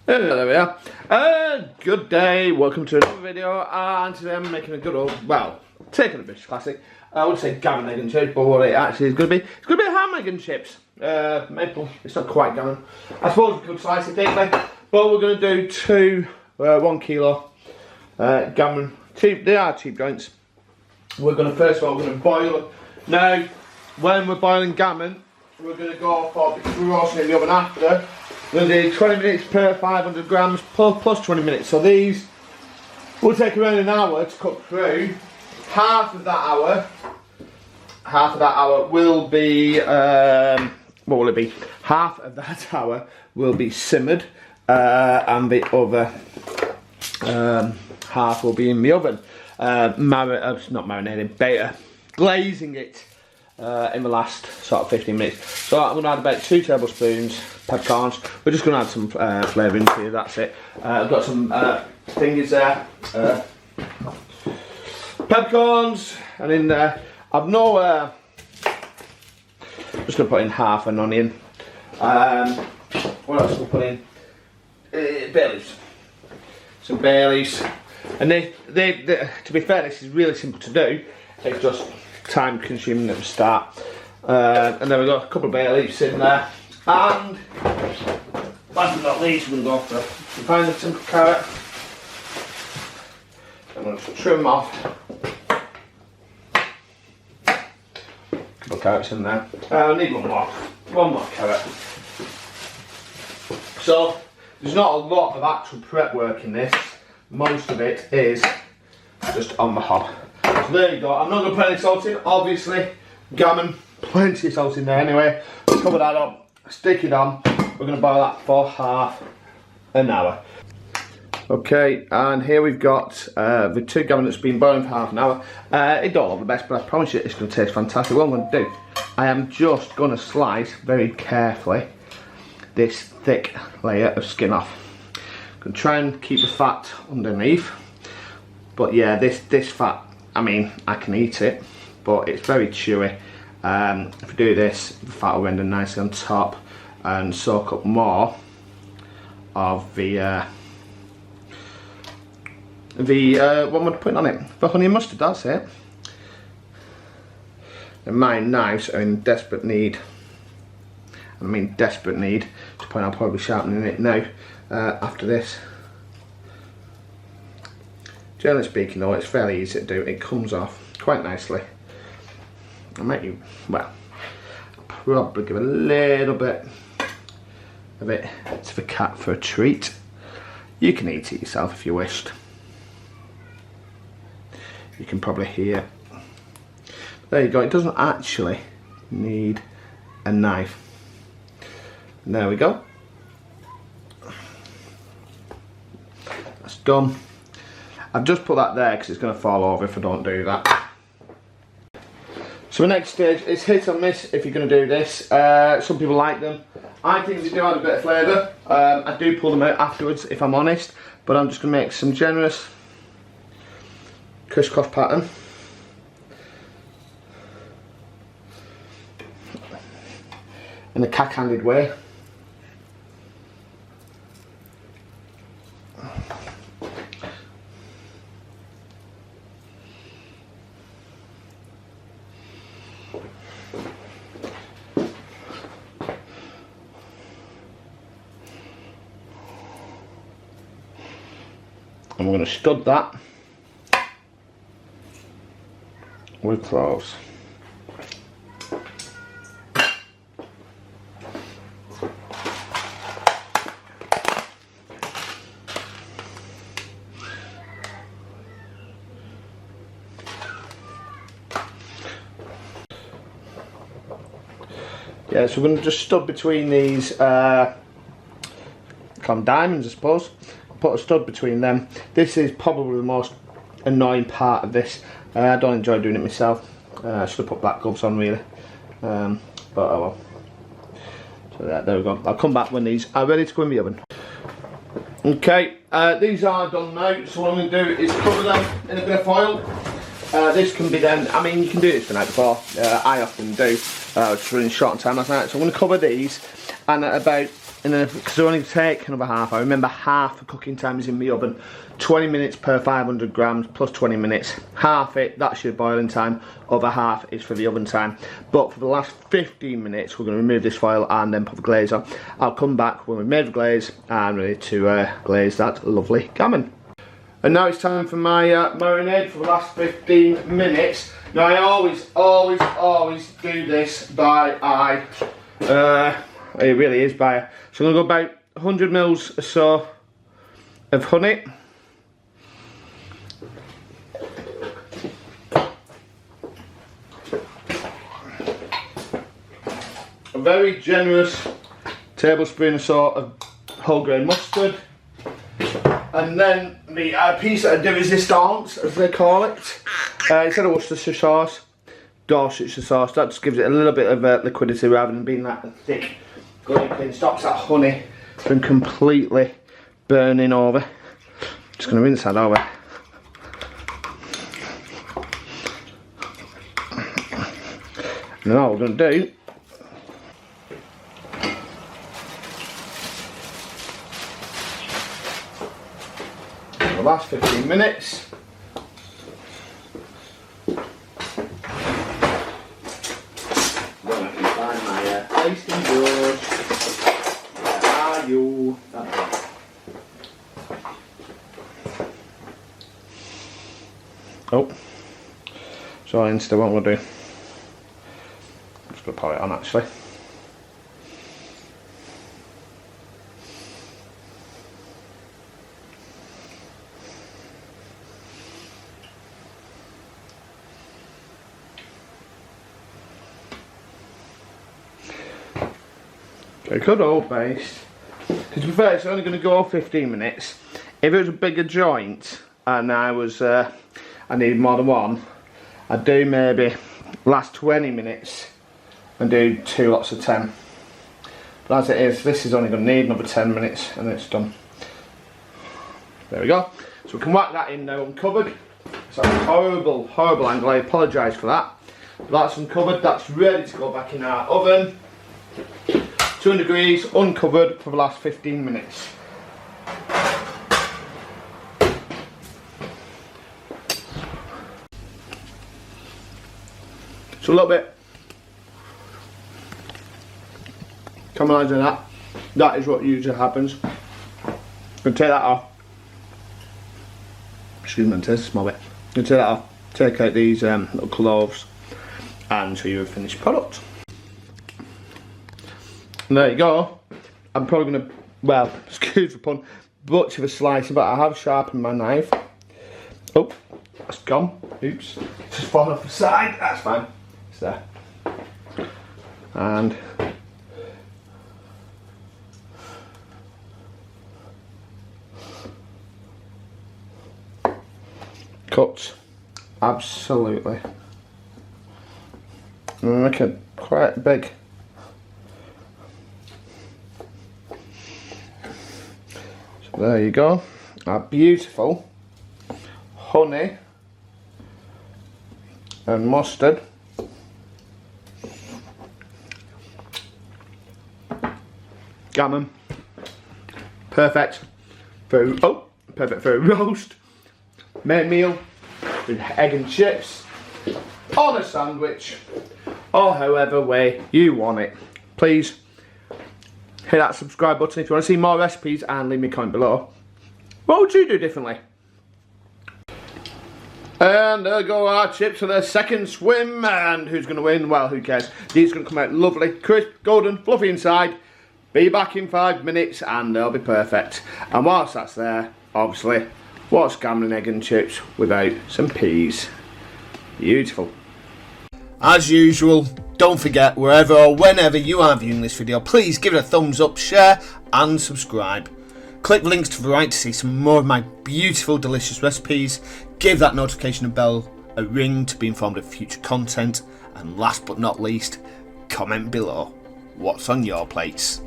There we are. Good day, welcome to another video, and today I'm making a good old, well, taking a British classic. I would say gammon, egg and chips, but what it actually is going to be, it's going to be ham, egg and chips. Maple, it's not quite gammon. I suppose we could slice it deeply, but we're going to do 1 kilo gammon. Cheap, they are cheap joints. We're going to, first of all, we're going to boil it. Now, when we're boiling gammon, we're going to go for, because we're roasting in the oven after, we're going to do 20 minutes per 500 grams plus 20 minutes. So these will take around an hour to cook through. Half of that hour will be, what will it be? Half of that hour will be simmered, and the other half will be in the oven. Not marinating, glazing it in the last sort of 15 minutes. So I'm going to add about 2 tablespoons peppercorns. We're just going to add some flavour into it, that's it. I've got some thingies there, peppercorns, and in there I've just going to put in half an onion. What else will we put in? Bay leaves. Some bay leaves. And they, to be fair, this is really simple to do. It's just time consuming at the start. And then we've got a couple of bay leaves in there. And last but not least, we're going to go for a finely simple carrot. I'm going to trim them off. A couple of carrots in there. I need one more carrot. So there's not a lot of actual prep work in this. Most of it is just on the hob. So there you go. I'm not going to put any salt in, obviously. Gammon, plenty of salt in there anyway. Cover that up, stick it on. We're going to boil that for half an hour. Okay, and here we've got the 2 gammon that's been boiling for half an hour. It don't look the best, but I promise you it's going to taste fantastic. What I'm going to do, I am just going to slice very carefully this thick layer of skin off. I'm going to try and keep the fat underneath, but yeah, this fat, I mean, I can eat it, but it's very chewy. If I do this, the fat will render nicely on top and soak up more of the what am I putting on it? The honey and mustard, that's it. And my knives are in desperate need. I mean desperate need, to the point I'll probably be sharpening it now after this. Generally speaking though, it's fairly easy to do. It comes off quite nicely. I might, well, probably give a little bit of it to the cat for a treat. You can eat it yourself if you wished. You can probably hear. There you go, it doesn't actually need a knife. And there we go. That's done. I've just put that there because it's going to fall over if I don't do that. So the next stage is hit or miss if you're going to do this. Some people like them. I think they do add a bit of flavour. I do pull them out afterwards if I'm honest, but I'm just going to make some generous crisscross pattern. In a cack-handed way. And we're going to stud that with cloves. Yeah, so we're going to just stud between these, call them diamonds I suppose. Put a stud between them. This is probably the most annoying part of this. I don't enjoy doing it myself. I should have put black gloves on really, but oh well. So there we go. I'll come back when these are ready to go in the oven. Okay, these are done now, so what I'm going to do is cover them in a bit of foil. This can be then, I mean you can do this the night before, I often do, just running short on time last night, so I'm going to cover these, and at about and then because I only take another half, I remember half the cooking time is in the oven. 20 minutes per 500 grams plus 20 minutes. Half it, that's your boiling time. Other half is for the oven time. But for the last 15 minutes, we're going to remove this foil and then put the glaze on. I'll come back when we've made the glaze and ready to glaze that lovely gammon. And now it's time for my marinade for the last 15 minutes. Now I always do this by eye. It really is by eye. So I'm going to go about 100 mils or so of honey. A very generous tablespoon or so of whole grain mustard. And then the piece de resistance, as they call it, instead of Worcestershire sauce, Dorsetshire sauce. That just gives it a little bit of liquidity rather than being that thick. Going stops that honey from completely burning over. Just going to rinse that over. And then all we're going to do the last 15 minutes. When I can find my tasting brush. Where are you? Oh, so instead what I'm going to do, I'm just going to pour it on actually. A good old base. To be fair, it's only going to go 15 minutes. If it was a bigger joint and I needed more than one, I'd do maybe last 20 minutes and do 2 lots of 10. But as it is, this is only going to need another 10 minutes and it's done. There we go. So we can whack that in now uncovered. It's a horrible, horrible angle. I apologise for that. But that's uncovered. That's ready to go back in our oven. 200 degrees, uncovered for the last 15 minutes. So a little bit caramelising that. That is what usually happens. I'm going to take that off. Excuse me, taste a small bit. I'm going to take that off. Take out these little cloves and show you a finished product. And there you go. I'm probably going to, well, excuse the pun, much of a slice, but I have sharpened my knife. Oh, that's gone. Oops. It's just fallen off the side. That's fine. It's there. And cuts. Absolutely. Make it quite big. There you go, our beautiful honey and mustard gammon. Perfect for a roast, main meal with egg and chips on a sandwich or however way you want it. Please hit that subscribe button if you want to see more recipes and leave me a comment below. What would you do differently? And there go our chips for their second swim, and who's going to win? Well, who cares? These are going to come out lovely, crisp, golden, fluffy inside. Be back in 5 minutes and they'll be perfect. And whilst that's there, obviously, what's gammon, egg and chips without some peas? Beautiful. As usual, don't forget, wherever or whenever you are viewing this video, please give it a thumbs up, share and subscribe. Click links to the right to see some more of my beautiful, delicious recipes. Give that notification bell a ring to be informed of future content. And last but not least, comment below what's on your plates.